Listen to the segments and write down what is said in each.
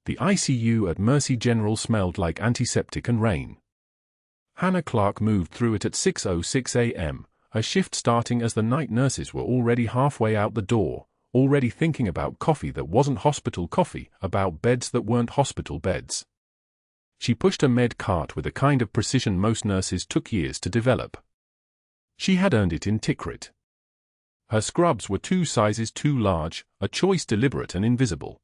The ICU at Mercy General smelled like antiseptic and rain. Hannah Clarke moved through it at 6:06 a.m., her shift starting as the night nurses were already halfway out the door, already thinking about coffee that wasn't hospital coffee, about beds that weren't hospital beds. She pushed a med cart with a kind of precision most nurses took years to develop. She had earned it in Tikrit. Her scrubs were 2 sizes too large, a choice deliberate and invisible.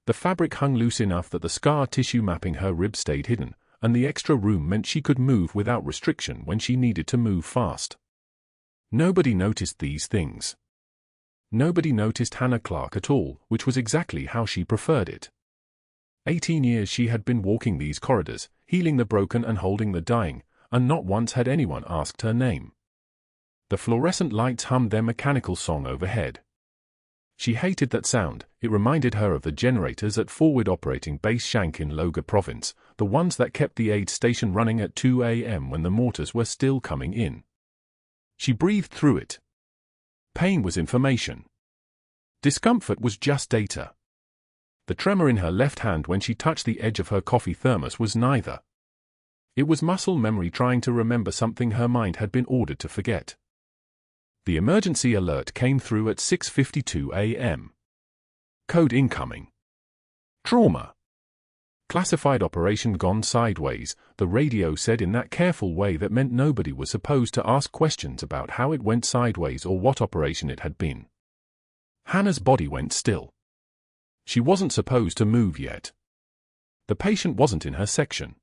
The fabric hung loose enough that the scar tissue mapping her ribs stayed hidden, and the extra room meant she could move without restriction when she needed to move fast. Nobody noticed these things. Nobody noticed Hannah Clarke at all, which was exactly how she preferred it. 18 years she had been walking these corridors, healing the broken and holding the dying, and not once had anyone asked her name. The fluorescent lights hummed their mechanical song overhead. She hated that sound. It reminded her of the generators at Forward Operating Base Shank in Loga Province, the ones that kept the aid station running at 2 a.m. when the mortars were still coming in. She breathed through it. Pain was information. Discomfort was just data. The tremor in her left hand when she touched the edge of her coffee thermos was neither. It was muscle memory trying to remember something her mind had been ordered to forget. The emergency alert came through at 6:52 a.m. Code incoming. Trauma. Classified operation gone sideways, the radio said in that careful way that meant nobody was supposed to ask questions about how it went sideways or what operation it had been. Hannah's body went still. She wasn't supposed to move yet. The patient wasn't in her section.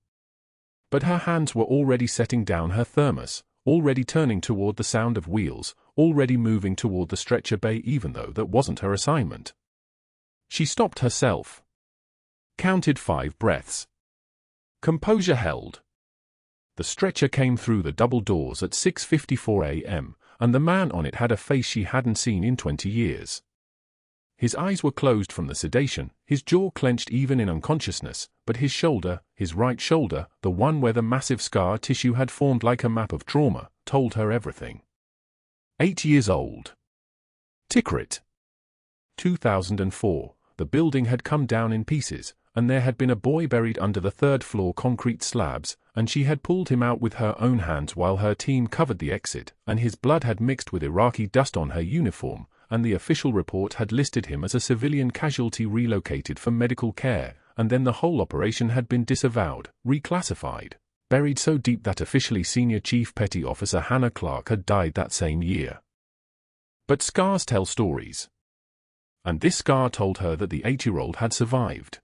But her hands were already setting down her thermos, already turning toward the sound of wheels, already moving toward the stretcher bay even though that wasn't her assignment. She stopped herself. Counted 5 breaths. Composure held. The stretcher came through the double doors at 6:54 a.m., and the man on it had a face she hadn't seen in 20 years. His eyes were closed from the sedation, his jaw clenched even in unconsciousness, but his shoulder, his right shoulder, the one where the massive scar tissue had formed like a map of trauma, told her everything. 8 years old. Tikrit. 2004. The building had come down in pieces, and there had been a boy buried under the 3rd-floor concrete slabs, and she had pulled him out with her own hands while her team covered the exit, and his blood had mixed with Iraqi dust on her uniform, and the official report had listed him as a civilian casualty relocated for medical care, and then the whole operation had been disavowed, reclassified, buried so deep that officially Senior Chief Petty Officer Hannah Clarke had died that same year. But scars tell stories. And this scar told her that the 8-year-old had survived.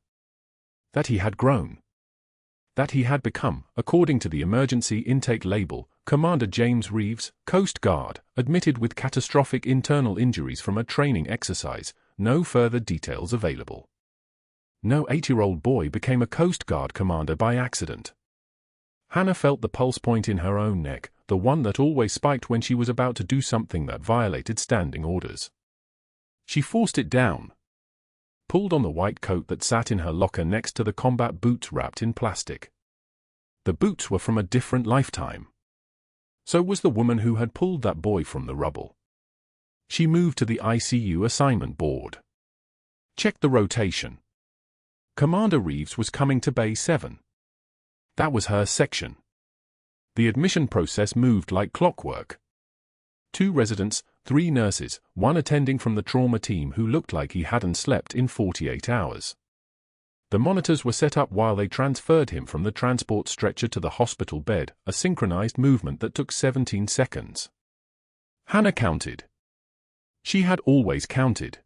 That he had grown. That he had become, according to the emergency intake label, Commander James Reeves, Coast Guard, admitted with catastrophic internal injuries from a training exercise, no further details available. No 8-year-old boy became a Coast Guard commander by accident. Hannah felt the pulse point in her own neck, the one that always spiked when she was about to do something that violated standing orders. She forced it down. Pulled on the white coat that sat in her locker next to the combat boots wrapped in plastic. The boots were from a different lifetime. So was the woman who had pulled that boy from the rubble. She moved to the ICU assignment board. Checked the rotation. Commander Reeves was coming to Bay 7. That was her section. The admission process moved like clockwork. 2 residents, 3 nurses, 1 attending from the trauma team who looked like he hadn't slept in 48 hours. The monitors were set up while they transferred him from the transport stretcher to the hospital bed, a synchronized movement that took 17 seconds. Hannah counted. She had always counted.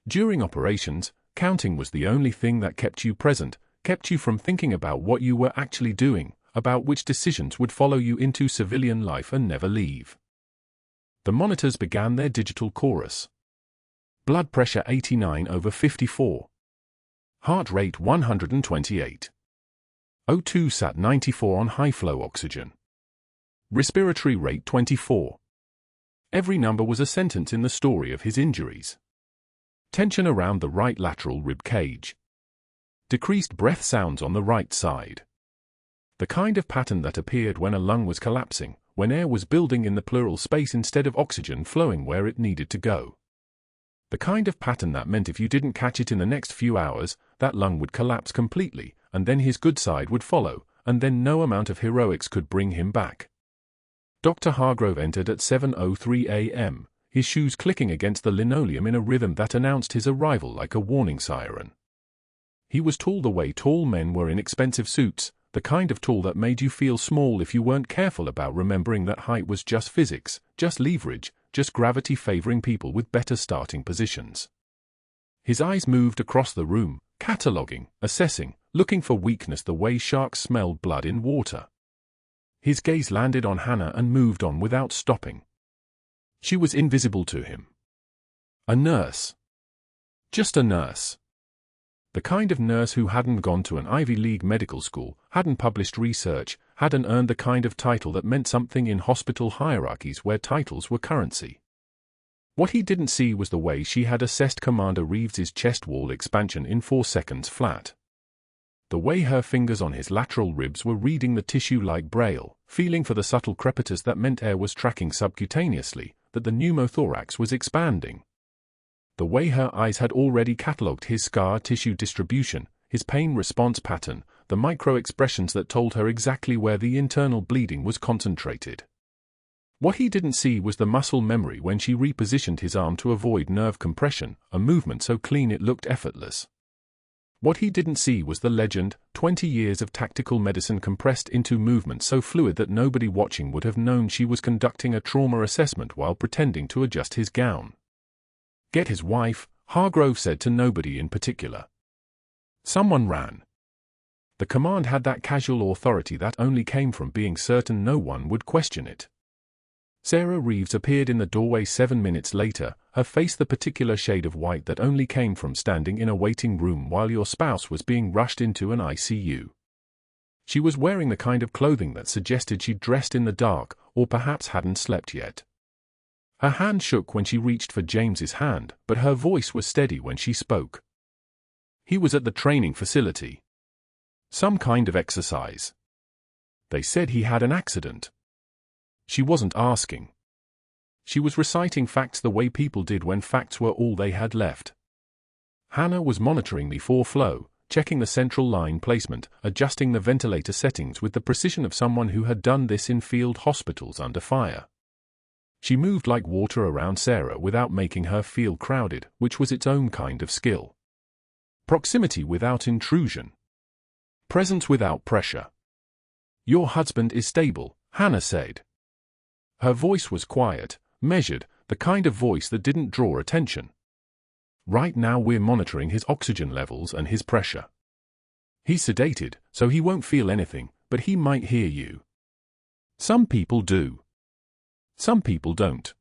During operations, counting was the only thing that kept you present, kept you from thinking about what you were actually doing, about which decisions would follow you into civilian life and never leave. The monitors began their digital chorus. Blood pressure 89/54. Heart rate 128. O2 sat 94 on high-flow oxygen. Respiratory rate 24. Every number was a sentence in the story of his injuries. Tension around the right lateral rib cage. Decreased breath sounds on the right side. The kind of pattern that appeared when a lung was collapsing, when air was building in the pleural space instead of oxygen flowing where it needed to go. The kind of pattern that meant if you didn't catch it in the next few hours, that lung would collapse completely, and then his good side would follow, and then no amount of heroics could bring him back. Dr. Hargrove entered at 7:03 a.m., his shoes clicking against the linoleum in a rhythm that announced his arrival like a warning siren. He was tall the way tall men were in expensive suits, the kind of tall that made you feel small if you weren't careful about remembering that height was just physics, just leverage, just gravity favoring people with better starting positions. His eyes moved across the room, cataloging, assessing, looking for weakness the way sharks smelled blood in water. His gaze landed on Hannah and moved on without stopping. She was invisible to him. A nurse. Just a nurse. The kind of nurse who hadn't gone to an Ivy League medical school, hadn't published research, hadn't earned the kind of title that meant something in hospital hierarchies where titles were currency. What he didn't see was the way she had assessed Commander Reeves's chest wall expansion in 4 seconds flat. The way her fingers on his lateral ribs were reading the tissue like braille, feeling for the subtle crepitus that meant air was tracking subcutaneously, that the pneumothorax was expanding. The way her eyes had already catalogued his scar tissue distribution, his pain response pattern, the micro-expressions that told her exactly where the internal bleeding was concentrated. What he didn't see was the muscle memory when she repositioned his arm to avoid nerve compression, a movement so clean it looked effortless. What he didn't see was the legend, 20 years of tactical medicine compressed into movement so fluid that nobody watching would have known she was conducting a trauma assessment while pretending to adjust his gown. Get his wife, Hargrove said to nobody in particular. Someone ran. The command had that casual authority that only came from being certain no one would question it. Sarah Reeves appeared in the doorway 7 minutes later, her face the particular shade of white that only came from standing in a waiting room while your spouse was being rushed into an ICU. She was wearing the kind of clothing that suggested she'd dressed in the dark, or perhaps hadn't slept yet. Her hand shook when she reached for James's hand, but her voice was steady when she spoke. He was at the training facility. Some kind of exercise. They said he had an accident. She wasn't asking. She was reciting facts the way people did when facts were all they had left. Hannah was monitoring the flow, checking the central line placement, adjusting the ventilator settings with the precision of someone who had done this in field hospitals under fire. She moved like water around Sarah without making her feel crowded, which was its own kind of skill. Proximity without intrusion. Presence without pressure. Your husband is stable, Hannah said. Her voice was quiet, measured, the kind of voice that didn't draw attention. Right now we're monitoring his oxygen levels and his pressure. He's sedated, so he won't feel anything, but he might hear you. Some people do. Some people don't.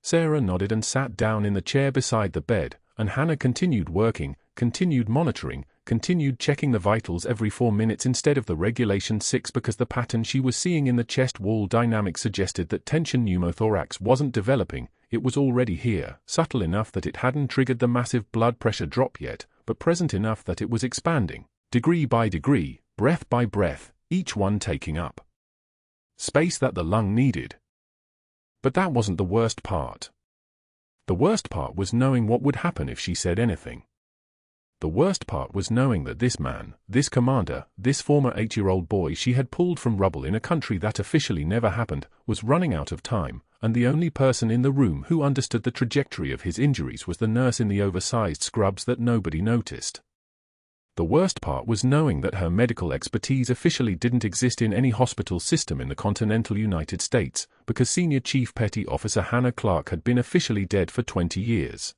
Sarah nodded and sat down in the chair beside the bed, and Hannah continued working, continued monitoring, continued checking the vitals every 4 minutes instead of the regulation 6 because the pattern she was seeing in the chest wall dynamic suggested that tension pneumothorax wasn't developing, it was already here, subtle enough that it hadn't triggered the massive blood pressure drop yet, but present enough that it was expanding, degree by degree, breath by breath, each one taking up space that the lung needed. But that wasn't the worst part. The worst part was knowing what would happen if she said anything. The worst part was knowing that this man, this commander, this former 8-year-old boy she had pulled from rubble in a country that officially never happened, was running out of time, and the only person in the room who understood the trajectory of his injuries was the nurse in the oversized scrubs that nobody noticed. The worst part was knowing that her medical expertise officially didn't exist in any hospital system in the continental United States, because Senior Chief Petty Officer Hannah Clarke had been officially dead for 20 years.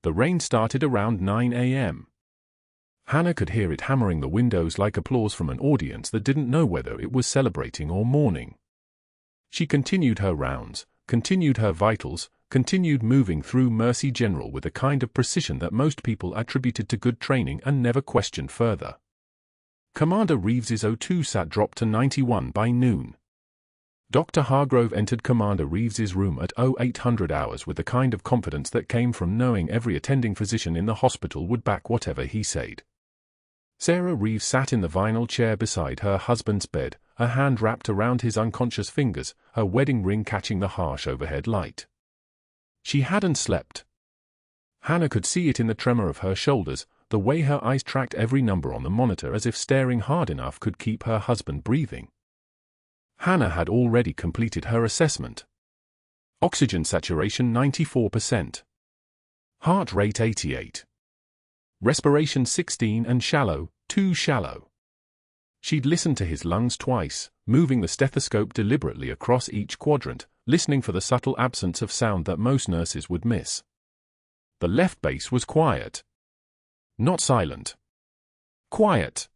The rain started around 9 a.m. Hannah could hear it hammering the windows like applause from an audience that didn't know whether it was celebrating or mourning. She continued her rounds, continued her vitals, continued moving through Mercy General with a kind of precision that most people attributed to good training and never questioned further. Commander Reeves's O2 sat dropped to 91 by noon. Dr. Hargrove entered Commander Reeves's room at 0800 hours with the kind of confidence that came from knowing every attending physician in the hospital would back whatever he said. Sarah Reeves sat in the vinyl chair beside her husband's bed, her hand wrapped around his unconscious fingers, her wedding ring catching the harsh overhead light. She hadn't slept. Hannah could see it in the tremor of her shoulders, the way her eyes tracked every number on the monitor as if staring hard enough could keep her husband breathing. Hannah had already completed her assessment. Oxygen saturation 94%. Heart rate 88. Respiration 16 and shallow, too shallow. She'd listened to his lungs twice, moving the stethoscope deliberately across each quadrant, listening for the subtle absence of sound that most nurses would miss. The left base was quiet. Not silent. Quiet.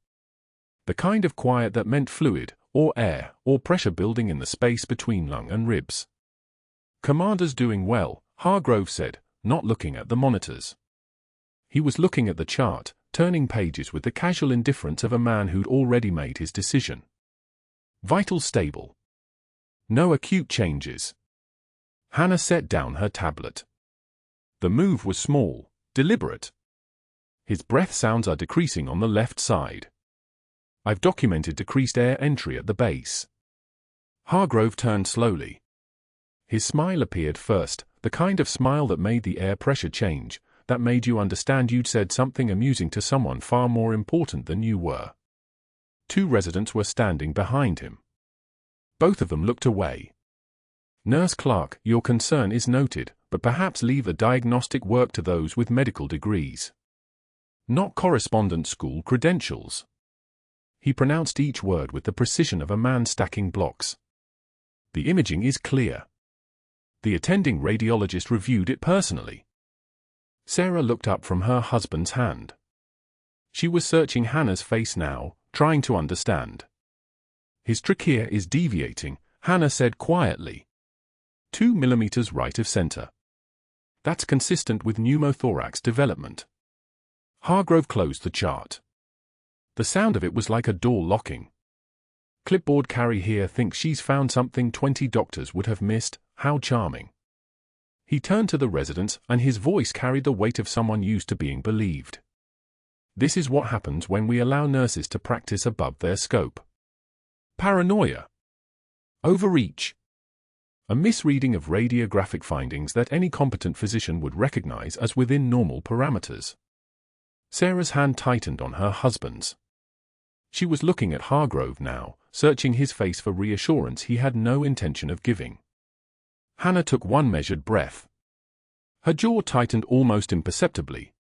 The kind of quiet that meant fluid, or air, or pressure building in the space between lung and ribs. "Commander's doing well," Hargrove said, not looking at the monitors. He was looking at the chart, turning pages with the casual indifference of a man who'd already made his decision. Vitals stable. No acute changes. Hannah set down her tablet. The move was small, deliberate. His breath sounds are decreasing on the left side. I've documented decreased air entry at the base. Hargrove turned slowly. His smile appeared first, the kind of smile that made the air pressure change, that made you understand you'd said something amusing to someone far more important than you were. 2 residents were standing behind him. Both of them looked away. "Nurse Clarke, your concern is noted, but perhaps leave the diagnostic work to those with medical degrees. Not correspondence school credentials." He pronounced each word with the precision of a man stacking blocks. "The imaging is clear. The attending radiologist reviewed it personally." Sarah looked up from her husband's hand. She was searching Hannah's face now, trying to understand. "His trachea is deviating," Hannah said quietly. 2 millimeters right of center. That's consistent with pneumothorax development. Hargrove closed the chart. The sound of it was like a door locking. "Clipboard Carrie here thinks she's found something 20 doctors would have missed. How charming." He turned to the residents, and his voice carried the weight of someone used to being believed. "This is what happens when we allow nurses to practice above their scope. Paranoia. Overreach. A misreading of radiographic findings that any competent physician would recognize as within normal parameters." Sarah's hand tightened on her husband's. She was looking at Hargrove now, searching his face for reassurance he had no intention of giving. Hannah took one measured breath. Her jaw tightened almost imperceptibly.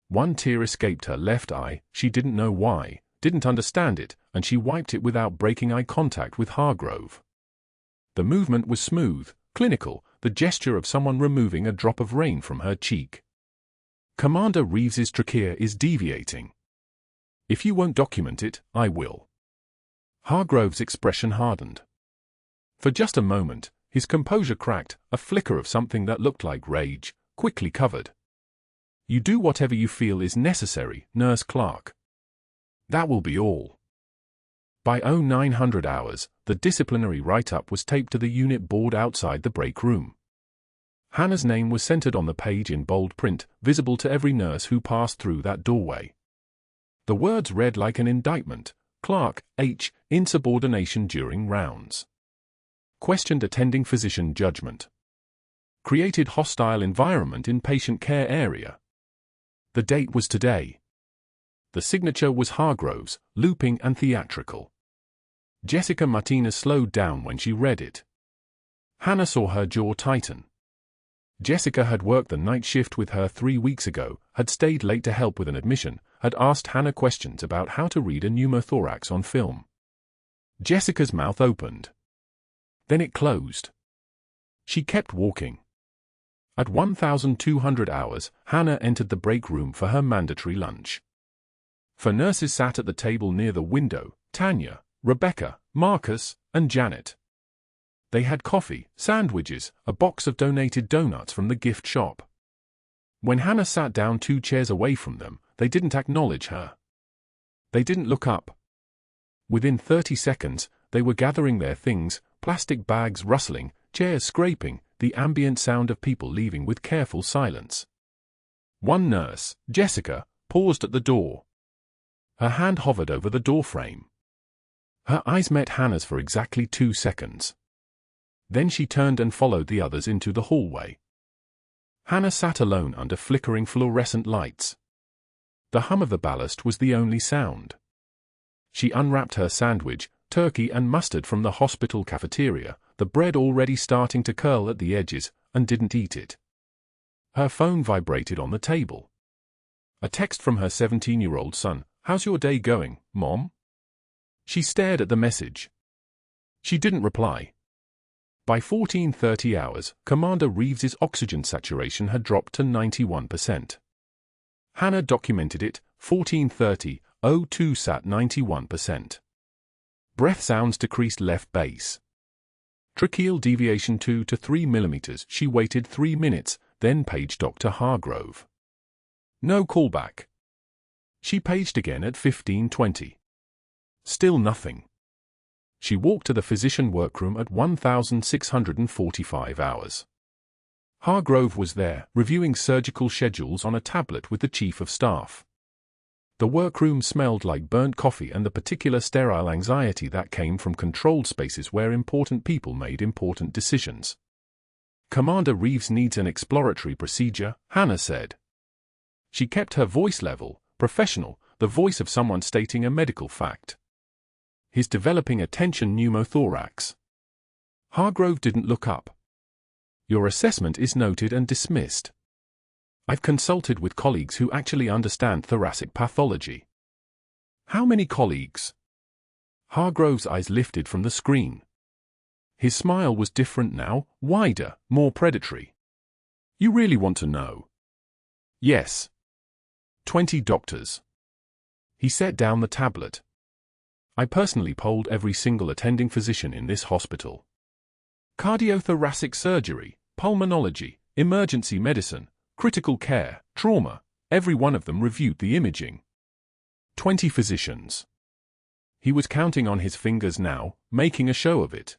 One tear escaped her left eye, she didn't know why, didn't understand it, and she wiped it without breaking eye contact with Hargrove. The movement was smooth, clinical, the gesture of someone removing a drop of rain from her cheek. "Commander Reeves's trachea is deviating. If you won't document it, I will." Hargrove's expression hardened. For just a moment, his composure cracked, a flicker of something that looked like rage, quickly covered. "You do whatever you feel is necessary, Nurse Clarke. That will be all." By 0900 hours, the disciplinary write-up was taped to the unit board outside the break room. Hannah's name was centered on the page in bold print, visible to every nurse who passed through that doorway. The words read like an indictment: "Clarke, H, insubordination during rounds. Questioned attending physician judgment. Created hostile environment in patient care area." The date was today. The signature was Hargrove's, looping and theatrical. Jessica Martinez slowed down when she read it. Hannah saw her jaw tighten. Jessica had worked the night shift with her 3 weeks ago, had stayed late to help with an admission, had asked Hannah questions about how to read a pneumothorax on film. Jessica's mouth opened. Then it closed. She kept walking. At 1200 hours, Hannah entered the break room for her mandatory lunch. 4 nurses sat at the table near the window: Tanya, Rebecca, Marcus, and Janet. They had coffee, sandwiches, a box of donated donuts from the gift shop. When Hannah sat down 2 chairs away from them, they didn't acknowledge her. They didn't look up. Within 30 seconds, they were gathering their things, plastic bags rustling, chairs scraping, the ambient sound of people leaving with careful silence. One nurse, Jessica, paused at the door. Her hand hovered over the doorframe. Her eyes met Hannah's for exactly 2 seconds. Then she turned and followed the others into the hallway. Hannah sat alone under flickering fluorescent lights. The hum of the ballast was the only sound. She unwrapped her sandwich, turkey and mustard from the hospital cafeteria, the bread already starting to curl at the edges, and didn't eat it. Her phone vibrated on the table. A text from her 17-year-old son. "How's your day going, Mom?" She stared at the message. She didn't reply. By 14:30 hours, Commander Reeves's oxygen saturation had dropped to 91%. Hannah documented it, 14:30:02 sat 91%. Breath sounds decreased left base. Tracheal deviation 2 to 3 mm. She waited 3 minutes, then paged Dr. Hargrove. No callback. She paged again at 15:20. Still nothing. She walked to the physician workroom at 1645 hours. Hargrove was there, reviewing surgical schedules on a tablet with the chief of staff. The workroom smelled like burnt coffee and the particular sterile anxiety that came from controlled spaces where important people made important decisions. "Commander Reeves needs an exploratory procedure," Hannah said. She kept her voice level, professional, the voice of someone stating a medical fact. "He's developing a tension pneumothorax." Hargrove didn't look up. "Your assessment is noted and dismissed. I've consulted with colleagues who actually understand thoracic pathology." "How many colleagues?" Hargrove's eyes lifted from the screen. His smile was different now, wider, more predatory. "You really want to know?" "Yes." 20 doctors. He set down the tablet. "I personally polled every single attending physician in this hospital. Cardiothoracic surgery, pulmonology, emergency medicine, critical care, trauma, every one of them reviewed the imaging. 20 physicians." He was counting on his fingers now, making a show of it.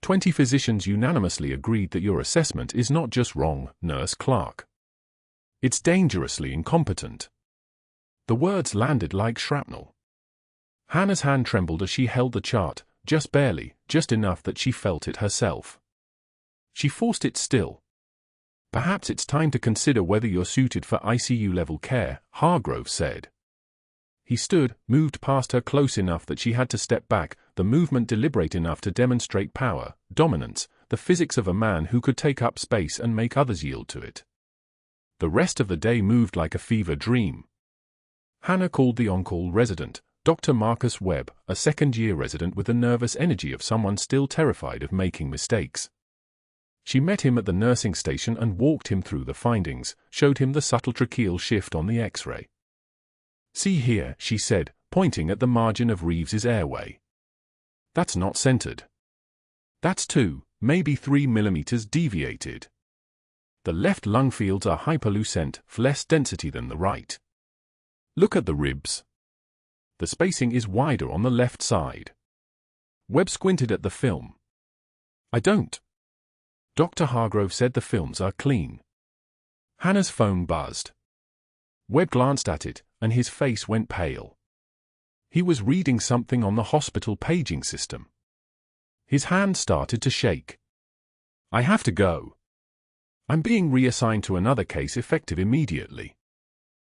20 physicians unanimously agreed that your assessment is not just wrong, Nurse Clarke. It's dangerously incompetent. The words landed like shrapnel. Hannah's hand trembled as she held the chart, just barely, just enough that she felt it herself. She forced it still. "Perhaps it's time to consider whether you're suited for ICU-level care," Hargrove said. He stood, moved past her close enough that she had to step back, the movement deliberate enough to demonstrate power, dominance, the physics of a man who could take up space and make others yield to it. The rest of the day moved like a fever dream. Hannah called the on-call resident, Dr. Marcus Webb, a second-year resident with the nervous energy of someone still terrified of making mistakes. She met him at the nursing station and walked him through the findings, showed him the subtle tracheal shift on the X-ray. "See here," she said, pointing at the margin of Reeves's airway. "That's not centered. That's 2, maybe 3 millimeters deviated. The left lung fields are hyperlucent, less density than the right. Look at the ribs. The spacing is wider on the left side." Webb squinted at the film. "I don't." Dr. Hargrove said the films are clean. Hannah's phone buzzed. Webb glanced at it, and his face went pale. He was reading something on the hospital paging system. His hand started to shake. "I have to go. I'm being reassigned to another case effective immediately."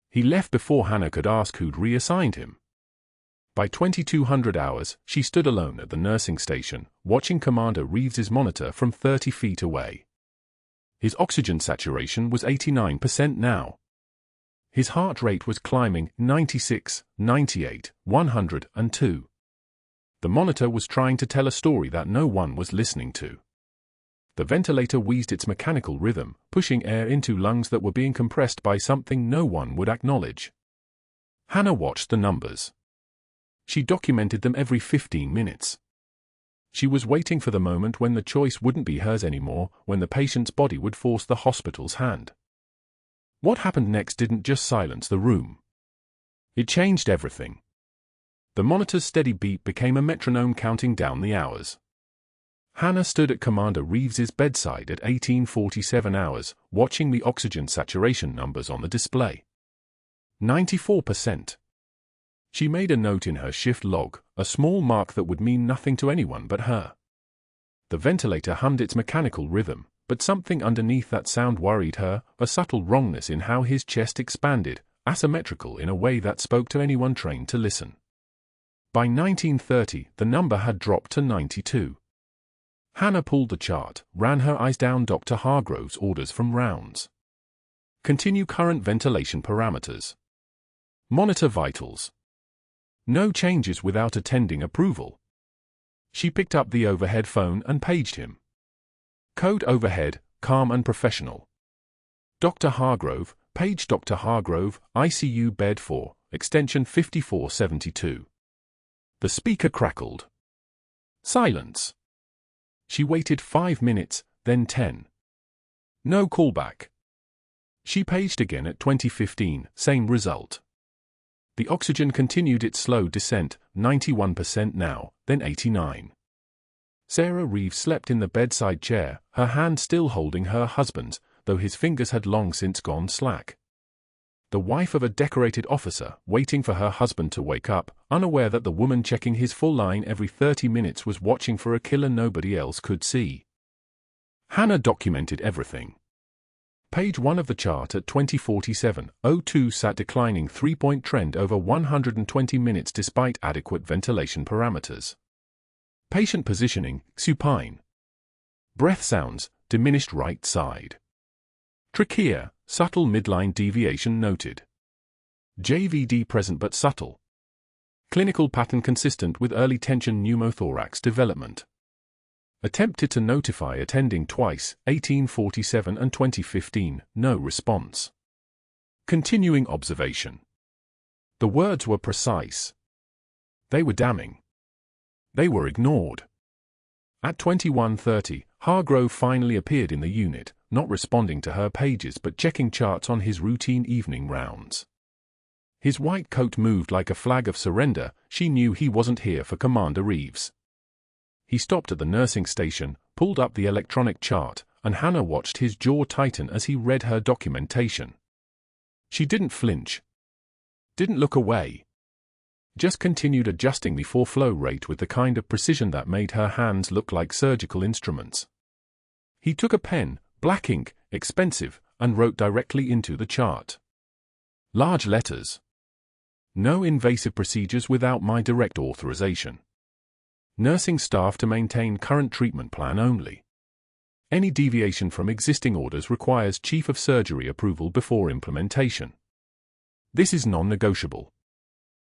He left before Hannah could ask who'd reassigned him. By 2200 hours, she stood alone at the nursing station, watching Commander Reeves's monitor from 30 feet away. His oxygen saturation was 89% now. His heart rate was climbing, 96, 98, 102. The monitor was trying to tell a story that no one was listening to. The ventilator wheezed its mechanical rhythm, pushing air into lungs that were being compressed by something no one would acknowledge. Hannah watched the numbers. She documented them every 15 minutes. She was waiting for the moment when the choice wouldn't be hers anymore, when the patient's body would force the hospital's hand. What happened next didn't just silence the room. It changed everything. The monitor's steady beat became a metronome counting down the hours. Hannah stood at Commander Reeves's bedside at 1847 hours, watching the oxygen saturation numbers on the display. 94%. She made a note in her shift log, a small mark that would mean nothing to anyone but her. The ventilator hummed its mechanical rhythm, but something underneath that sound worried her, a subtle wrongness in how his chest expanded, asymmetrical in a way that spoke to anyone trained to listen. By 1930, the number had dropped to 92. Hannah pulled the chart, ran her eyes down Dr. Hargrove's orders from rounds. Continue current ventilation parameters. Monitor vitals. No changes without attending approval. She picked up the overhead phone and paged him. Code overhead, calm and professional. Dr. Hargrove, page Dr. Hargrove, ICU bed 4, extension 5472. The speaker crackled. Silence. She waited 5 minutes, then 10. No callback. She paged again at 2015, same result. The oxygen continued its slow descent, 91% now, then 89. Sarah Reeves slept in the bedside chair, her hand still holding her husband's, though his fingers had long since gone slack. The wife of a decorated officer, waiting for her husband to wake up, unaware that the woman checking his full line every 30 minutes was watching for a killer nobody else could see. Hannah documented everything. Page 1 of the chart at 2047:02 sat declining 3-point trend over 120 minutes despite adequate ventilation parameters. Patient positioning, supine. Breath sounds, diminished right side. Trachea, subtle midline deviation noted. JVD present but subtle. Clinical pattern consistent with early tension pneumothorax development. Attempted to notify attending twice, 1847 and 2015, no response. Continuing observation. The words were precise. They were damning. They were ignored. At 21:30, Hargrove finally appeared in the unit, not responding to her pages but checking charts on his routine evening rounds. His white coat moved like a flag of surrender. She knew he wasn't here for Commander Reeves. He stopped at the nursing station, pulled up the electronic chart, and Hannah watched his jaw tighten as he read her documentation. She didn't flinch. Didn't look away. Just continued adjusting the flow rate with the kind of precision that made her hands look like surgical instruments. He took a pen, black ink, expensive, and wrote directly into the chart. Large letters. No invasive procedures without my direct authorization. Nursing staff to maintain current treatment plan only. Any deviation from existing orders requires Chief of Surgery approval before implementation. This is non-negotiable.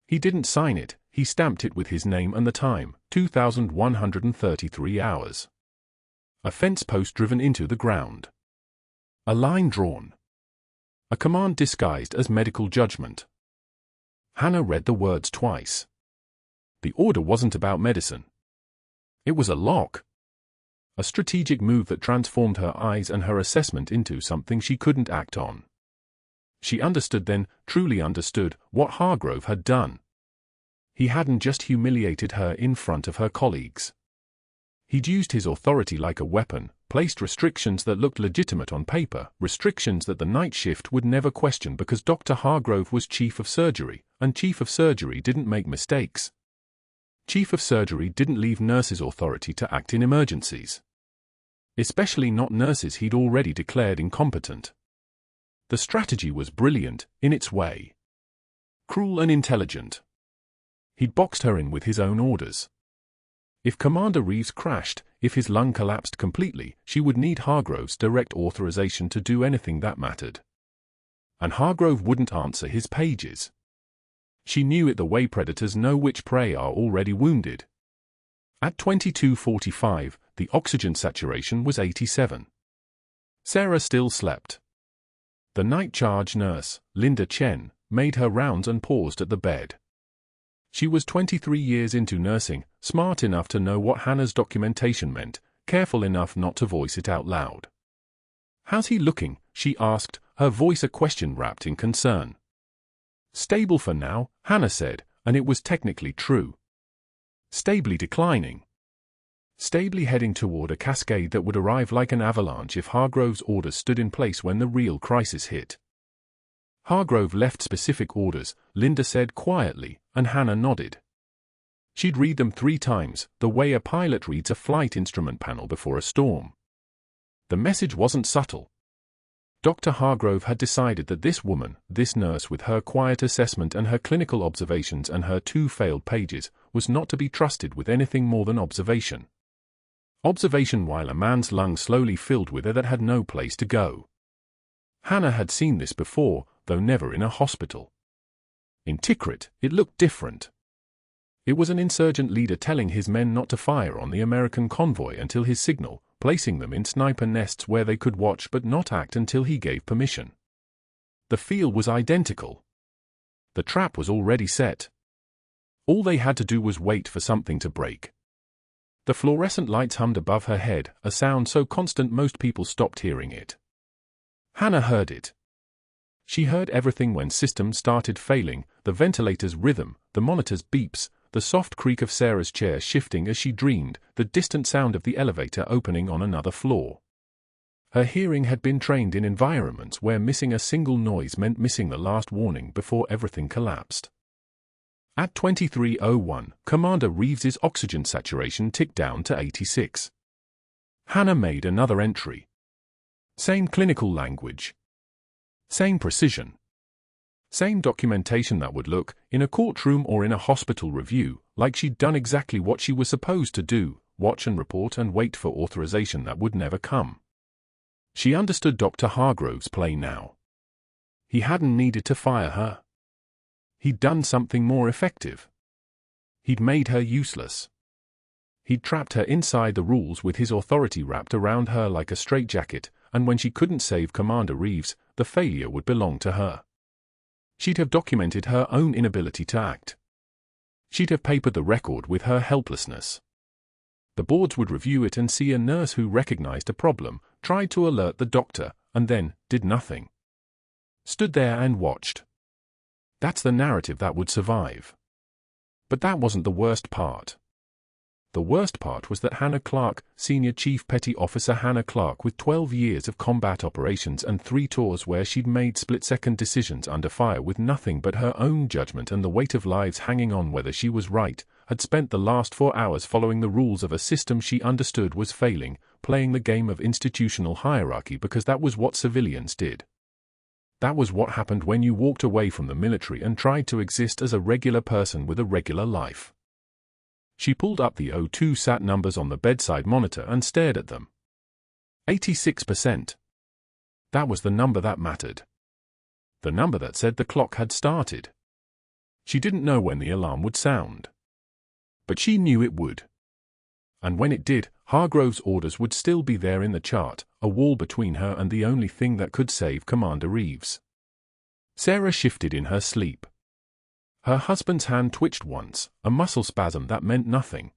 He didn't sign it, he stamped it with his name and the time, 2133 hours. A fence post driven into the ground. A line drawn. A command disguised as medical judgment. Hannah read the words twice. The order wasn't about medicine. It was a lock. A strategic move that transformed her eyes and her assessment into something she couldn't act on. She understood then, truly understood, what Hargrove had done. He hadn't just humiliated her in front of her colleagues. He'd used his authority like a weapon, placed restrictions that looked legitimate on paper, restrictions that the night shift would never question because Dr. Hargrove was Chief of Surgery, and Chief of Surgery didn't make mistakes. Chief of Surgery didn't leave nurses' authority to act in emergencies. Especially not nurses he'd already declared incompetent. The strategy was brilliant, in its way. Cruel and intelligent. He'd boxed her in with his own orders. If Commander Reeves crashed, if his lung collapsed completely, she would need Hargrove's direct authorization to do anything that mattered. And Hargrove wouldn't answer his pages. She knew it the way predators know which prey are already wounded. At 22:45, the oxygen saturation was 87. Sarah still slept. The night charge nurse, Linda Chen, made her rounds and paused at the bed. She was 23 years into nursing, smart enough to know what Hannah's documentation meant, careful enough not to voice it out loud. "How's he looking?" she asked, her voice a question wrapped in concern. "Stable for now," Hannah said, and it was technically true. Stably declining. Stably heading toward a cascade that would arrive like an avalanche if Hargrove's orders stood in place when the real crisis hit. Hargrove left specific orders, Linda said quietly, and Hannah nodded. She'd read them 3 times, the way a pilot reads a flight instrument panel before a storm. The message wasn't subtle. Dr. Hargrove had decided that this woman, this nurse with her quiet assessment and her clinical observations and her 2 failed pages, was not to be trusted with anything more than observation. Observation while a man's lungs slowly filled with air that had no place to go. Hannah had seen this before, though never in a hospital. In Tikrit, it looked different. It was an insurgent leader telling his men not to fire on the American convoy until his signal, placing them in sniper nests where they could watch but not act until he gave permission. The feel was identical. The trap was already set. All they had to do was wait for something to break. The fluorescent lights hummed above her head, a sound so constant most people stopped hearing it. Hannah heard it. She heard everything when systems started failing, the ventilator's rhythm, the monitor's beeps, the soft creak of Sarah's chair shifting as she dreamed, the distant sound of the elevator opening on another floor. Her hearing had been trained in environments where missing a single noise meant missing the last warning before everything collapsed. At 23:01, Commander Reeves's oxygen saturation ticked down to 86. Hannah made another entry. Same clinical language. Same precision. Same documentation that would look, in a courtroom or in a hospital review, like she'd done exactly what she was supposed to do, watch and report and wait for authorization that would never come. She understood Dr. Hargrove's play now. He hadn't needed to fire her. He'd done something more effective. He'd made her useless. He'd trapped her inside the rules with his authority wrapped around her like a straitjacket, and when she couldn't save Commander Reeves, the failure would belong to her. She'd have documented her own inability to act. She'd have papered the record with her helplessness. The boards would review it and see a nurse who recognized a problem, tried to alert the doctor, and then did nothing. Stood there and watched. That's the narrative that would survive. But that wasn't the worst part. The worst part was that Hannah Clarke, Senior Chief Petty Officer Hannah Clarke with 12 years of combat operations and 3 tours where she'd made split-second decisions under fire with nothing but her own judgment and the weight of lives hanging on whether she was right, had spent the last 4 hours following the rules of a system she understood was failing, playing the game of institutional hierarchy because that was what civilians did. That was what happened when you walked away from the military and tried to exist as a regular person with a regular life. She pulled up the 02 sat numbers on the bedside monitor and stared at them. 86%. That was the number that mattered. The number that said the clock had started. She didn't know when the alarm would sound. But she knew it would. And when it did, Hargrove's orders would still be there in the chart, a wall between her and the only thing that could save Commander Reeves. Sarah shifted in her sleep. Her husband's hand twitched once, a muscle spasm that meant nothing.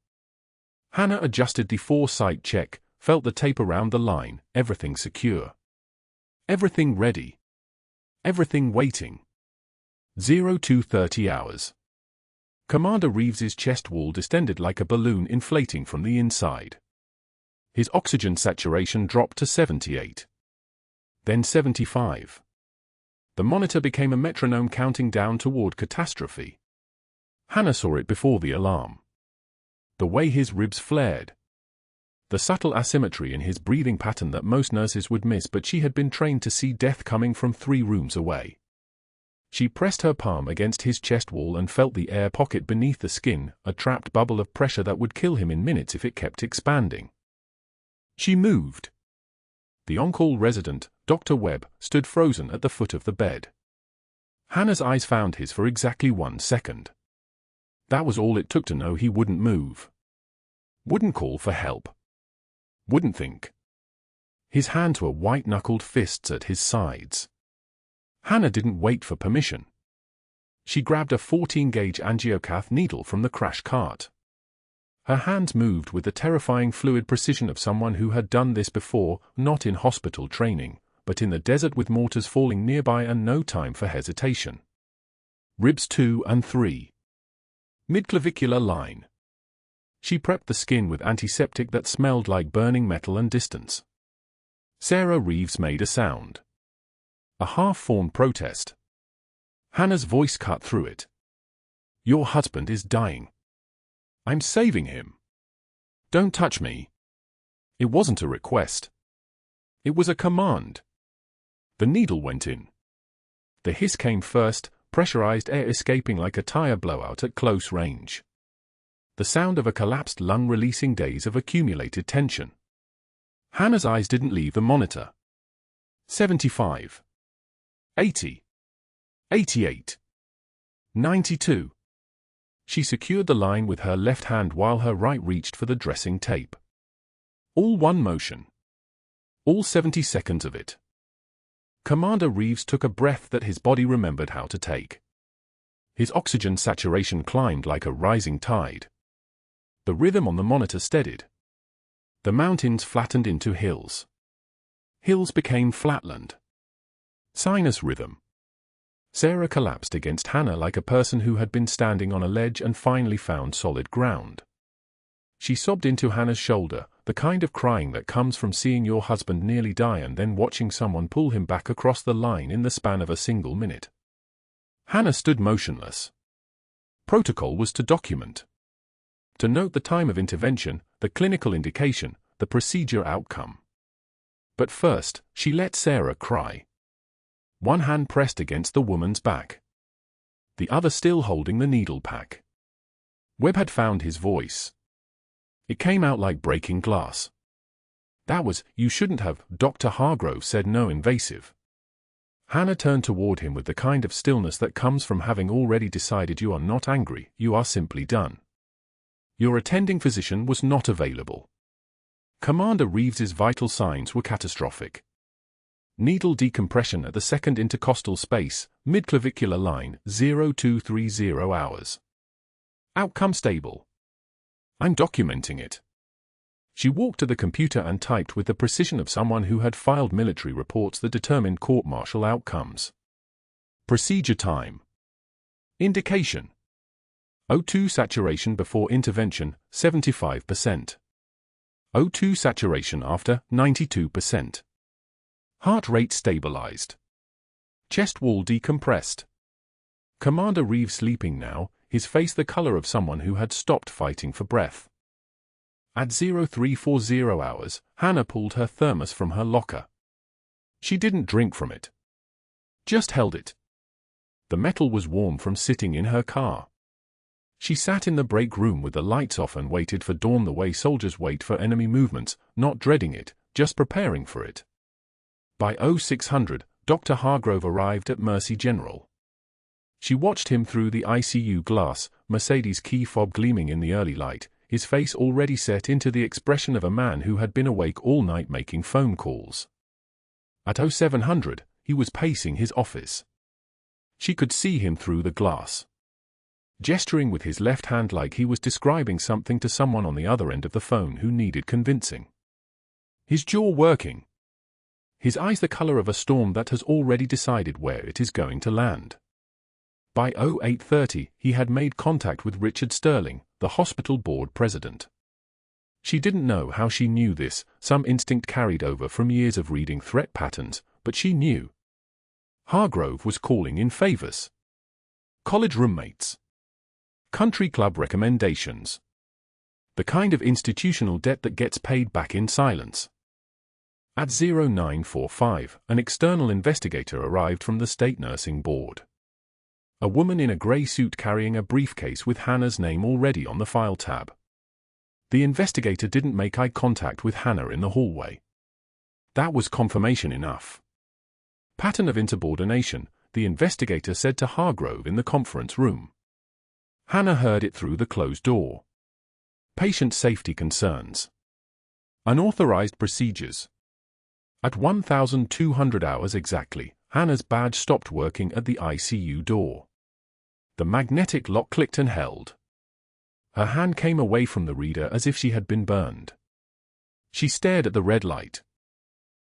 Hannah adjusted the foresight check, felt the tape around the line, everything secure. Everything ready. Everything waiting. 02:30 hours. Commander Reeves's chest wall distended like a balloon inflating from the inside. His oxygen saturation dropped to 78. Then 75. The monitor became a metronome counting down toward catastrophe. Hannah saw it before the alarm. The way his ribs flared. The subtle asymmetry in his breathing pattern that most nurses would miss, but she had been trained to see death coming from 3 rooms away. She pressed her palm against his chest wall and felt the air pocket beneath the skin, a trapped bubble of pressure that would kill him in minutes if it kept expanding. She moved. The on-call resident, Dr. Webb, stood frozen at the foot of the bed. Hannah's eyes found his for exactly 1 second. That was all it took to know he wouldn't move. Wouldn't call for help. Wouldn't think. His hands were white-knuckled fists at his sides. Hannah didn't wait for permission. She grabbed a 14-gauge angiocath needle from the crash cart. Her hands moved with the terrifying fluid precision of someone who had done this before, not in hospital training, but in the desert with mortars falling nearby and no time for hesitation. Ribs 2 and 3. Midclavicular line. She prepped the skin with antiseptic that smelled like burning metal and distance. Sarah Reeves made a sound. A half-formed protest. Hannah's voice cut through it. Your husband is dying. I'm saving him. Don't touch me. It wasn't a request. It was a command. The needle went in. The hiss came first, pressurized air escaping like a tire blowout at close range. The sound of a collapsed lung releasing days of accumulated tension. Hannah's eyes didn't leave the monitor. 75. 80. 88. 92. She secured the line with her left hand while her right reached for the dressing tape. All one motion. All 70 seconds of it. Commander Reeves took a breath that his body remembered how to take. His oxygen saturation climbed like a rising tide. The rhythm on the monitor steadied. The mountains flattened into hills. Hills became flatland. Sinus rhythm. Sarah collapsed against Hannah like a person who had been standing on a ledge and finally found solid ground. She sobbed into Hannah's shoulder, the kind of crying that comes from seeing your husband nearly die and then watching someone pull him back across the line in the span of a single minute. Hannah stood motionless. Protocol was to document. To note the time of intervention, the clinical indication, the procedure outcome. But first, she let Sarah cry. One hand pressed against the woman's back. The other still holding the needle pack. Webb had found his voice. It came out like breaking glass. That was, "You shouldn't have," Dr. Hargrove said, no invasive. Hannah turned toward him with the kind of stillness that comes from having already decided you are not angry, you are simply done. Your attending physician was not available. Commander Reeves's vital signs were catastrophic. Needle decompression at the second intercostal space, midclavicular line, 0230 hours. Outcome stable. I'm documenting it. She walked to the computer and typed with the precision of someone who had filed military reports that determined court-martial outcomes. Procedure time. Indication. O2 saturation before intervention, 75%. O2 saturation after, 92%. Heart rate stabilized. Chest wall decompressed. Commander Reeves sleeping now, his face the color of someone who had stopped fighting for breath. At 0340 hours, Hannah pulled her thermos from her locker. She didn't drink from it. Just held it. The metal was warm from sitting in her car. She sat in the break room with the lights off and waited for dawn the way soldiers wait for enemy movements, not dreading it, just preparing for it. By 0600, Dr. Hargrove arrived at Mercy General. She watched him through the ICU glass, Mercedes key fob gleaming in the early light, his face already set into the expression of a man who had been awake all night making phone calls. At 0700, he was pacing his office. She could see him through the glass, gesturing with his left hand like he was describing something to someone on the other end of the phone who needed convincing. His jaw working. His eyes the color of a storm that has already decided where it is going to land. By 0830, he had made contact with Richard Sterling, the hospital board president. She didn't know how she knew this, some instinct carried over from years of reading threat patterns, but she knew. Hargrove was calling in favors. College roommates. Country club recommendations. The kind of institutional debt that gets paid back in silence. At 0945, an external investigator arrived from the State Nursing Board. A woman in a grey suit carrying a briefcase with Hannah's name already on the file tab. The investigator didn't make eye contact with Hannah in the hallway. That was confirmation enough. Pattern of insubordination, the investigator said to Hargrove in the conference room. Hannah heard it through the closed door. Patient safety concerns. Unauthorized procedures. At 1200 hours exactly, Hannah's badge stopped working at the ICU door. The magnetic lock clicked and held. Her hand came away from the reader as if she had been burned. She stared at the red light.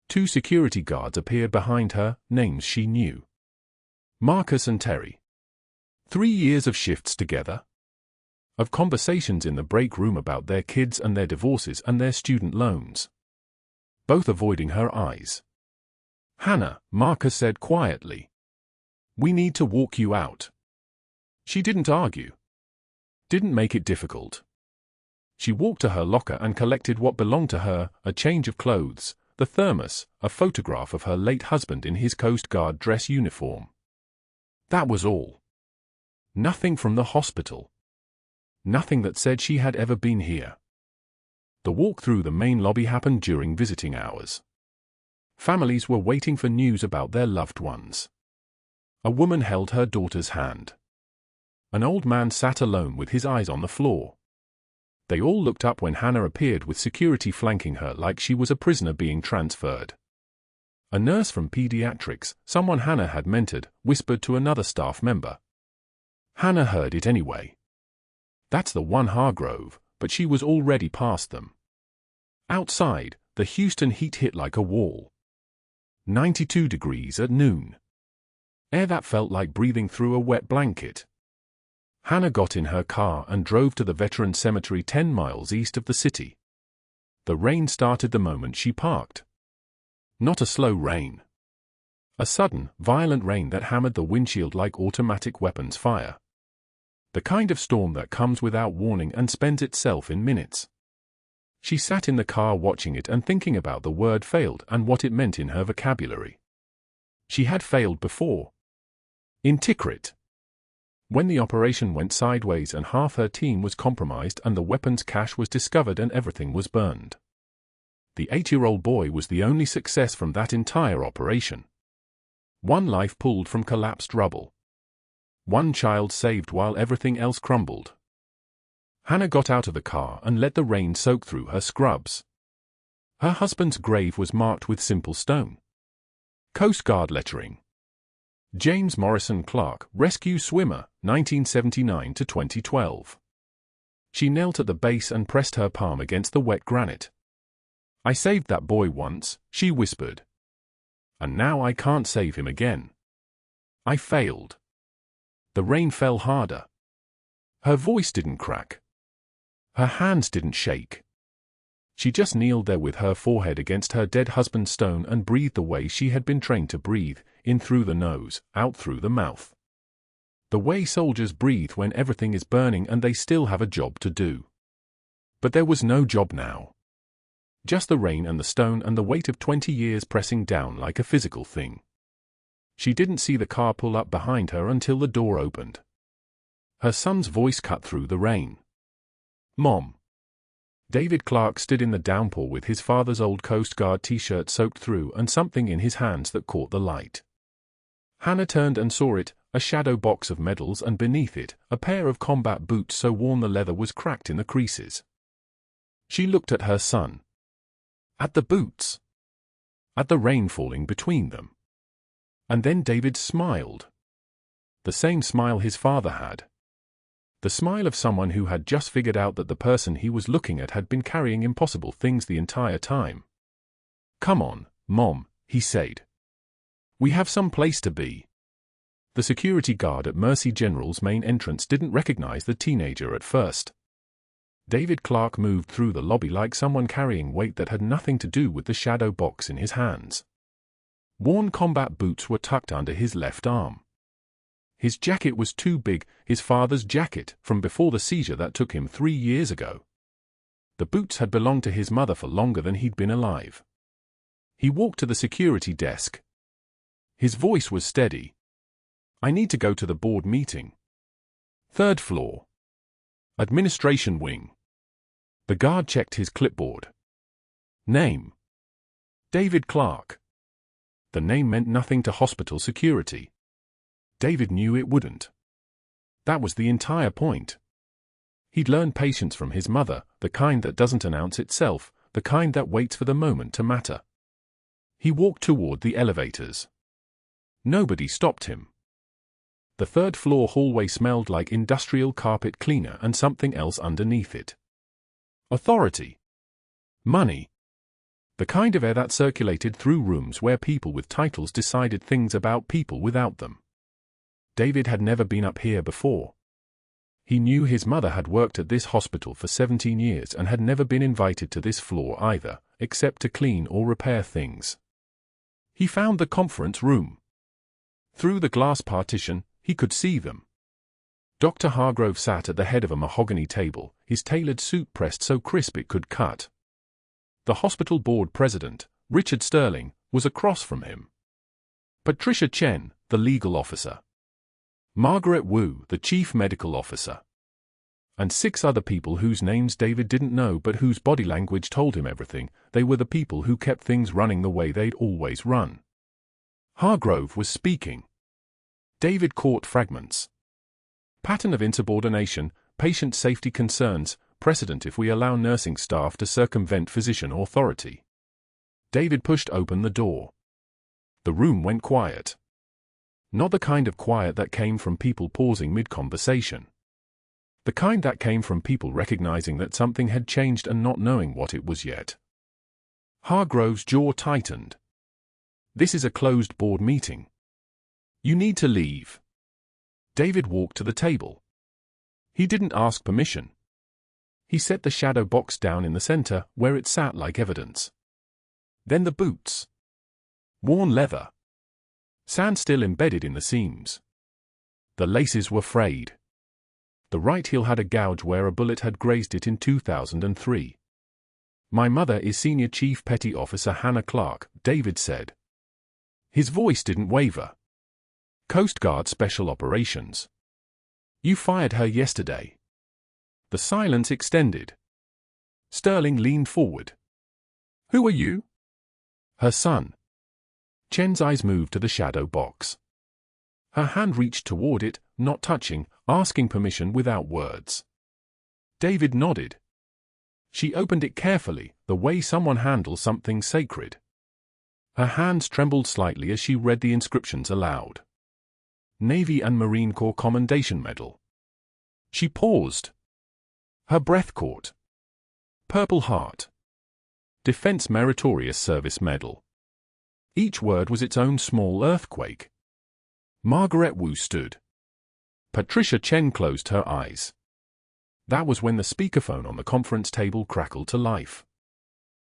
2 security guards appeared behind her, names she knew. Marcus and Terry. 3 years of shifts together. Of conversations in the break room about their kids and their divorces and their student loans. Both avoiding her eyes. Hannah, Marcus said quietly. We need to walk you out. She didn't argue. Didn't make it difficult. She walked to her locker and collected what belonged to her, a change of clothes, the thermos, a photograph of her late husband in his Coast Guard dress uniform. That was all. Nothing from the hospital. Nothing that said she had ever been here. The walk through the main lobby happened during visiting hours. Families were waiting for news about their loved ones. A woman held her daughter's hand. An old man sat alone with his eyes on the floor. They all looked up when Hannah appeared with security flanking her like she was a prisoner being transferred. A nurse from pediatrics, someone Hannah had mentored, whispered to another staff member. Hannah heard it anyway. That's the one Hargrove, but she was already past them. Outside, the Houston heat hit like a wall. 92 degrees at noon. Air that felt like breathing through a wet blanket. Hannah got in her car and drove to the Veterans Cemetery 10 miles east of the city. The rain started the moment she parked. Not a slow rain. A sudden, violent rain that hammered the windshield like automatic weapons fire. The kind of storm that comes without warning and spends itself in minutes. She sat in the car watching it and thinking about the word failed and what it meant in her vocabulary. She had failed before. In Tikrit. When the operation went sideways and half her team was compromised and the weapons cache was discovered and everything was burned. The 8-year-old boy was the only success from that entire operation. One life pulled from collapsed rubble. One child saved while everything else crumbled. Hannah got out of the car and let the rain soak through her scrubs. Her husband's grave was marked with simple stone. Coast Guard lettering. James Morrison Clarke, rescue swimmer, 1979 to 2012. She knelt at the base and pressed her palm against the wet granite. I saved that boy once, she whispered. And now I can't save him again. I failed. The rain fell harder. Her voice didn't crack. Her hands didn't shake. She just kneeled there with her forehead against her dead husband's stone and breathed the way she had been trained to breathe, in through the nose, out through the mouth. The way soldiers breathe when everything is burning and they still have a job to do. But there was no job now. Just the rain and the stone and the weight of 20 years pressing down like a physical thing. She didn't see the car pull up behind her until the door opened. Her son's voice cut through the rain. Mom. David Clarke stood in the downpour with his father's old Coast Guard t-shirt soaked through and something in his hands that caught the light. Hannah turned and saw it, a shadow box of medals, and beneath it, a pair of combat boots so worn the leather was cracked in the creases. She looked at her son. At the boots. At the rain falling between them. And then David smiled. The same smile his father had. The smile of someone who had just figured out that the person he was looking at had been carrying impossible things the entire time. Come on, Mom, he said. We have some place to be. The security guard at Mercy General's main entrance didn't recognize the teenager at first. David Clarke moved through the lobby like someone carrying weight that had nothing to do with the shadow box in his hands. Worn combat boots were tucked under his left arm. His jacket was too big, his father's jacket, from before the seizure that took him 3 years ago. The boots had belonged to his mother for longer than he'd been alive. He walked to the security desk. His voice was steady. I need to go to the board meeting. 3rd floor. Administration wing. The guard checked his clipboard. Name. David Clarke. The name meant nothing to hospital security. David knew it wouldn't. That was the entire point. He'd learned patience from his mother, the kind that doesn't announce itself, the kind that waits for the moment to matter. He walked toward the elevators. Nobody stopped him. The 3rd floor hallway smelled like industrial carpet cleaner and something else underneath it. Authority. Money. The kind of air that circulated through rooms where people with titles decided things about people without them. David had never been up here before. He knew his mother had worked at this hospital for 17 years and had never been invited to this floor either, except to clean or repair things. He found the conference room. Through the glass partition, he could see them. Dr. Hargrove sat at the head of a mahogany table, his tailored suit pressed so crisp it could cut. The hospital board president, Richard Sterling, was across from him. Patricia Chen, the legal officer. Margaret Wu, the chief medical officer. And 6 other people whose names David didn't know but whose body language told him everything. They were the people who kept things running the way they'd always run. Hargrove was speaking. David caught fragments. Pattern of insubordination, patient safety concerns, precedent if we allow nursing staff to circumvent physician authority. David pushed open the door. The room went quiet. Not the kind of quiet that came from people pausing mid-conversation. The kind that came from people recognizing that something had changed and not knowing what it was yet. Hargrove's jaw tightened. This is a closed board meeting. You need to leave. David walked to the table. He didn't ask permission. He set the shadow box down in the center, where it sat like evidence. Then the boots. Worn leather. Sand still embedded in the seams. The laces were frayed. The right heel had a gouge where a bullet had grazed it in 2003. My mother is Senior Chief Petty Officer Hannah Clarke, David said. His voice didn't waver. Coast Guard Special Operations. You fired her yesterday. The silence extended. Sterling leaned forward. Who are you? Her son. Chen's eyes moved to the shadow box. Her hand reached toward it, not touching, asking permission without words. David nodded. She opened it carefully, the way someone handles something sacred. Her hands trembled slightly as she read the inscriptions aloud. Navy and Marine Corps Commendation Medal. She paused. Her breath caught. Purple Heart. Defense Meritorious Service Medal. Each word was its own small earthquake. Margaret Wu stood. Patricia Chen closed her eyes. That was when the speakerphone on the conference table crackled to life.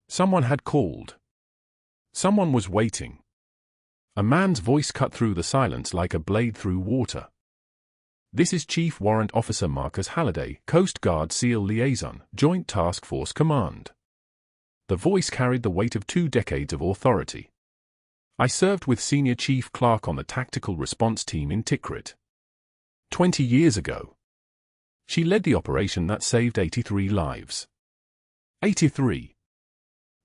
Someone had called. Someone was waiting. A man's voice cut through the silence like a blade through water. This is Chief Warrant Officer Marcus Halliday, Coast Guard SEAL Liaison, Joint Task Force Command. The voice carried the weight of 2 decades of authority. I served with Senior Chief Clarke on the tactical response team in Tikrit. 20 years ago. She led the operation that saved 83 lives. 83.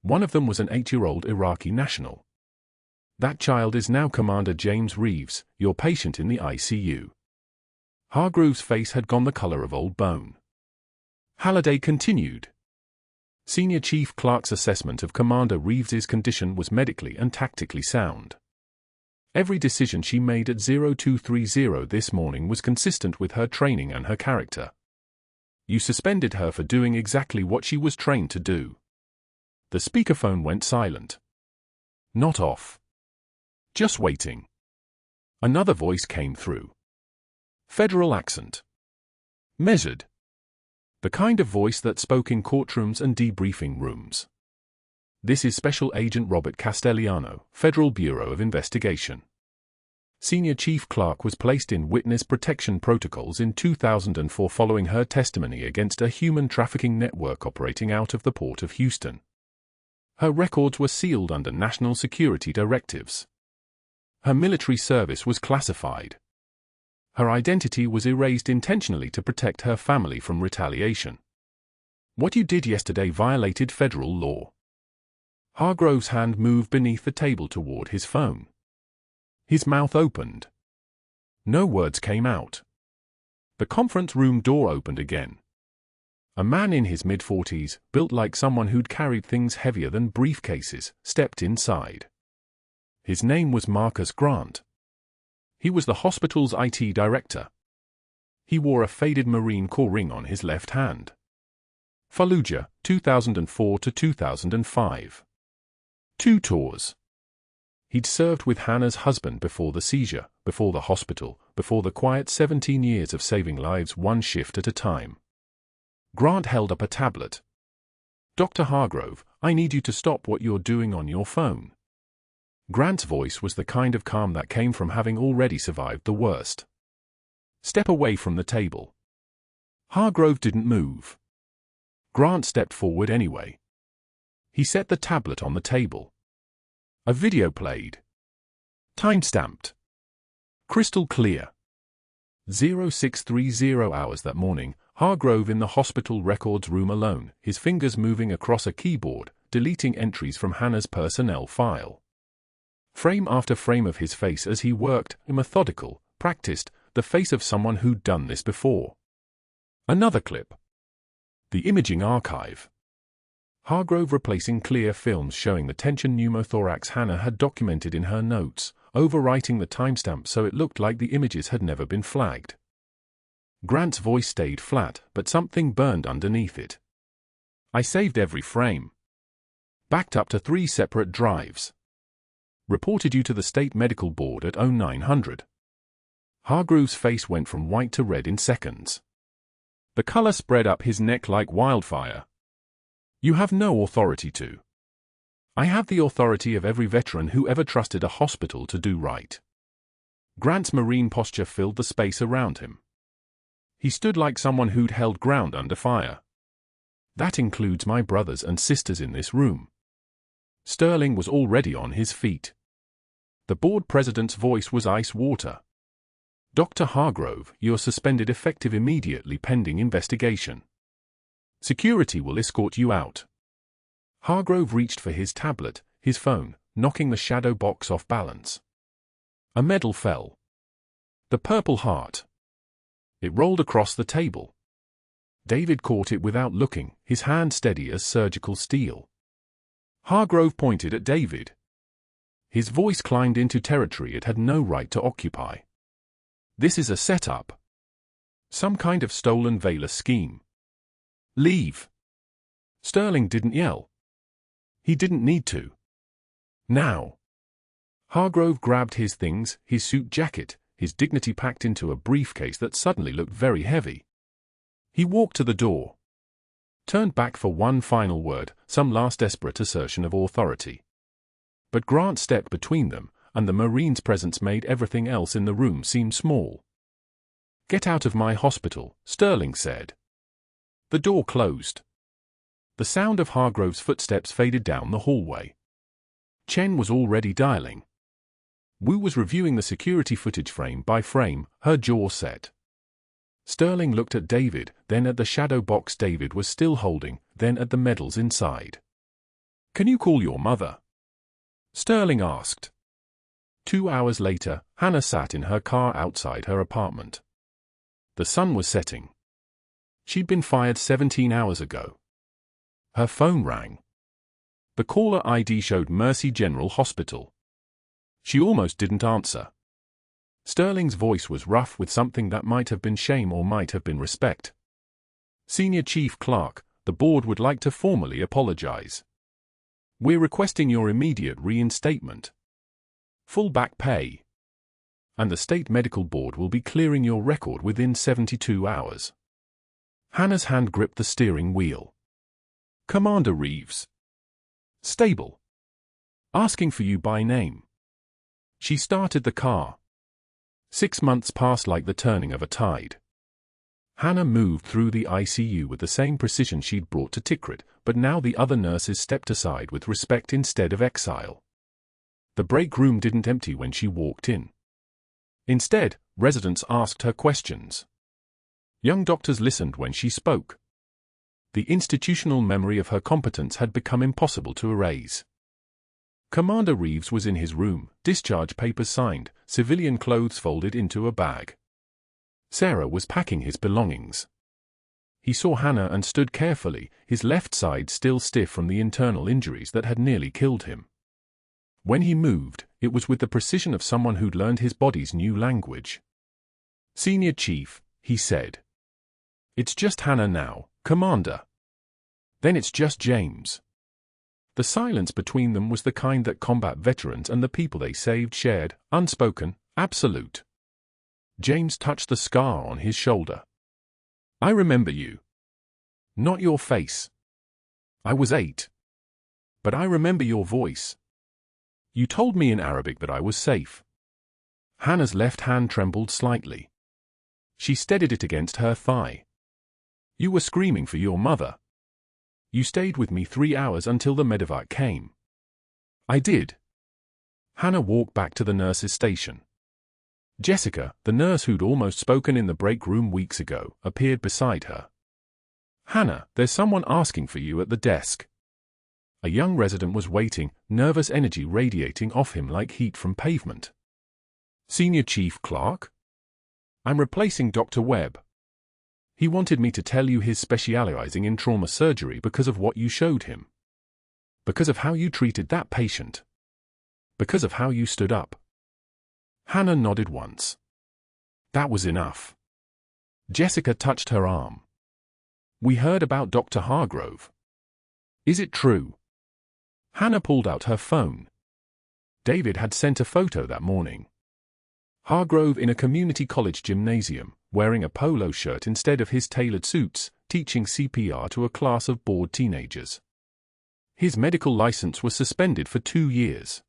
One of them was an 8-year-old Iraqi national. That child is now Commander James Reeves, your patient in the ICU. Hargrove's face had gone the color of old bone. Halliday continued. Senior Chief Clarke's assessment of Commander Reeves's condition was medically and tactically sound. Every decision she made at 0230 this morning was consistent with her training and her character. You suspended her for doing exactly what she was trained to do. The speakerphone went silent. Not off. Just waiting. Another voice came through. Federal accent. Measured. The kind of voice that spoke in courtrooms and debriefing rooms. This is Special Agent Robert Castellano, Federal Bureau of Investigation. Senior Chief Clarke was placed in witness protection protocols in 2004 following her testimony against a human trafficking network operating out of the port of Houston. Her records were sealed under national security directives. Her military service was classified. Her identity was erased intentionally to protect her family from retaliation. What you did yesterday violated federal law. Hargrove's hand moved beneath the table toward his phone. His mouth opened. No words came out. The conference room door opened again. A man in his mid-40s, built like someone who'd carried things heavier than briefcases, stepped inside. His name was Marcus Grant. He was the hospital's IT director. He wore a faded Marine Corps ring on his left hand. Fallujah, 2004 to 2005. 2 tours. He'd served with Hannah's husband before the seizure, before the hospital, before the quiet 17 years of saving lives 1 shift at a time. Grant held up a tablet. Dr. Hargrove, I need you to stop what you're doing on your phone. Grant's voice was the kind of calm that came from having already survived the worst. Step away from the table. Hargrove didn't move. Grant stepped forward anyway. He set the tablet on the table. A video played. Time-stamped. Crystal clear. 0630 hours that morning, Hargrove in the hospital records room alone, his fingers moving across a keyboard, deleting entries from Hannah's personnel file. Frame after frame of his face as he worked, methodical, practiced, the face of someone who'd done this before. Another clip. The imaging archive. Hargrove replacing clear films showing the tension pneumothorax Hannah had documented in her notes, overwriting the timestamp so it looked like the images had never been flagged. Grant's voice stayed flat, but something burned underneath it. I saved every frame. Backed up to 3 separate drives. Reported you to the State Medical Board at 0900. Hargrove's face went from white to red in seconds. The color spread up his neck like wildfire. You have no authority to. I have the authority of every veteran who ever trusted a hospital to do right. Grant's marine posture filled the space around him. He stood like someone who'd held ground under fire. That includes my brothers and sisters in this room. Sterling was already on his feet. The board president's voice was ice water. Dr. Hargrove, you're suspended effective immediately pending investigation. Security will escort you out. Hargrove reached for his tablet, his phone, knocking the shadow box off balance. A medal fell. The Purple Heart. It rolled across the table. David caught it without looking, his hand steady as surgical steel. Hargrove pointed at David. His voice climbed into territory it had no right to occupy. This is a setup. Some kind of stolen Valor scheme. Leave. Sterling didn't yell. He didn't need to. Now. Hargrove grabbed his things, his suit jacket, his dignity packed into a briefcase that suddenly looked very heavy. He walked to the door. Turned back for one final word, some last desperate assertion of authority. But Grant stepped between them, and the Marine's presence made everything else in the room seem small. Get out of my hospital, Sterling said. The door closed. The sound of Hargrove's footsteps faded down the hallway. Chen was already dialing. Wu was reviewing the security footage frame by frame, her jaw set. Sterling looked at David, then at the shadow box David was still holding, then at the medals inside. Can you call your mother? Sterling asked. 2 hours later, Hannah sat in her car outside her apartment. The sun was setting. She'd been fired 17 hours ago. Her phone rang. The caller ID showed Mercy General Hospital. She almost didn't answer. Sterling's voice was rough with something that might have been shame or might have been respect. Senior Chief Clarke, the board would like to formally apologize. We're requesting your immediate reinstatement. Full back pay. And the State Medical Board will be clearing your record within 72 hours. Hannah's hand gripped the steering wheel. Commander Reeves. Stable. Asking for you by name. She started the car. 6 months passed like the turning of a tide. Hannah moved through the ICU with the same precision she'd brought to Tikrit, but now the other nurses stepped aside with respect instead of exile. The break room didn't empty when she walked in. Instead, residents asked her questions. Young doctors listened when she spoke. The institutional memory of her competence had become impossible to erase. Commander Reeves was in his room, discharge papers signed, civilian clothes folded into a bag. Sarah was packing his belongings. He saw Hannah and stood carefully, his left side still stiff from the internal injuries that had nearly killed him. When he moved, it was with the precision of someone who'd learned his body's new language. Senior Chief, he said. It's just Hannah now, Commander. Then it's just James. The silence between them was the kind that combat veterans and the people they saved shared, unspoken, absolute. James touched the scar on his shoulder. I remember you. Not your face. I was 8. But I remember your voice. You told me in Arabic that I was safe. Hannah's left hand trembled slightly. She steadied it against her thigh. You were screaming for your mother. You stayed with me 3 hours until the medevac came. I did. Hannah walked back to the nurse's station. Jessica, the nurse who'd almost spoken in the break room weeks ago, appeared beside her. "Hannah, there's someone asking for you at the desk." A young resident was waiting, nervous energy radiating off him like heat from pavement. "Senior Chief Clarke? I'm replacing Dr. Webb. He wanted me to tell you he's specializing in trauma surgery because of what you showed him. Because of how you treated that patient. Because of how you stood up." Hannah nodded once. That was enough. Jessica touched her arm. "We heard about Dr. Hargrove. Is it true?" Hannah pulled out her phone. David had sent a photo that morning. Hargrove in a community college gymnasium, wearing a polo shirt instead of his tailored suits, teaching CPR to a class of bored teenagers. His medical license was suspended for 2 years.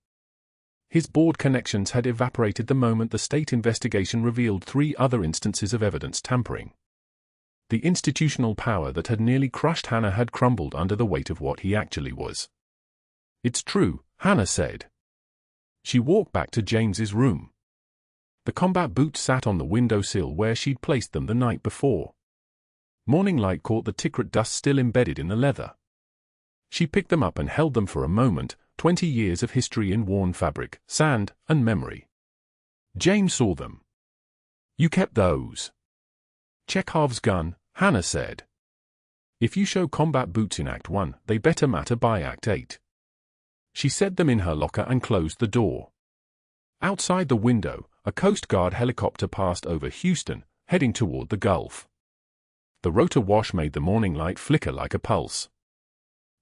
His board connections had evaporated the moment the state investigation revealed 3 other instances of evidence tampering. The institutional power that had nearly crushed Hannah had crumbled under the weight of what he actually was. "It's true," Hannah said. She walked back to James's room. The combat boots sat on the windowsill where she'd placed them the night before. Morning light caught the Tikrit dust still embedded in the leather. She picked them up and held them for a moment, 20 years of history in worn fabric, sand, and memory. James saw them. "You kept those." "Chekhov's gun," Hannah said. "If you show combat boots in Act 1, they better matter by Act 8. She set them in her locker and closed the door. Outside the window, a Coast Guard helicopter passed over Houston, heading toward the Gulf. The rotor wash made the morning light flicker like a pulse.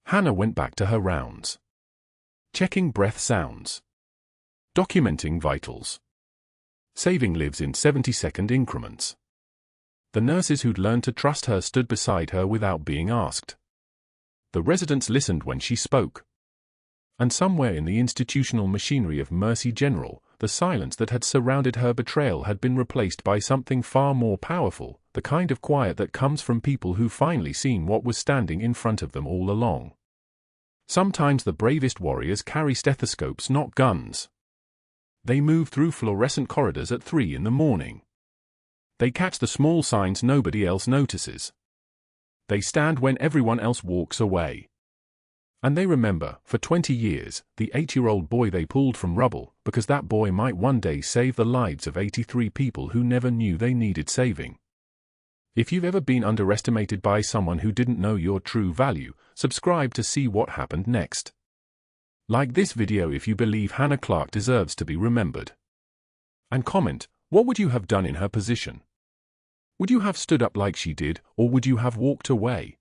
Hannah went back to her rounds. Checking breath sounds. Documenting vitals. Saving lives in 70-second increments. The nurses who'd learned to trust her stood beside her without being asked. The residents listened when she spoke. And somewhere in the institutional machinery of Mercy General, the silence that had surrounded her betrayal had been replaced by something far more powerful, the kind of quiet that comes from people who've finally seen what was standing in front of them all along. Sometimes the bravest warriors carry stethoscopes, not guns. They move through fluorescent corridors at 3 in the morning. They catch the small signs nobody else notices. They stand when everyone else walks away. And they remember, for 20 years, the 8-year-old boy they pulled from rubble, because that boy might one day save the lives of 83 people who never knew they needed saving. If you've ever been underestimated by someone who didn't know your true value, subscribe to see what happened next. Like this video if you believe Hannah Clarke deserves to be remembered. And comment, what would you have done in her position? Would you have stood up like she did, or would you have walked away?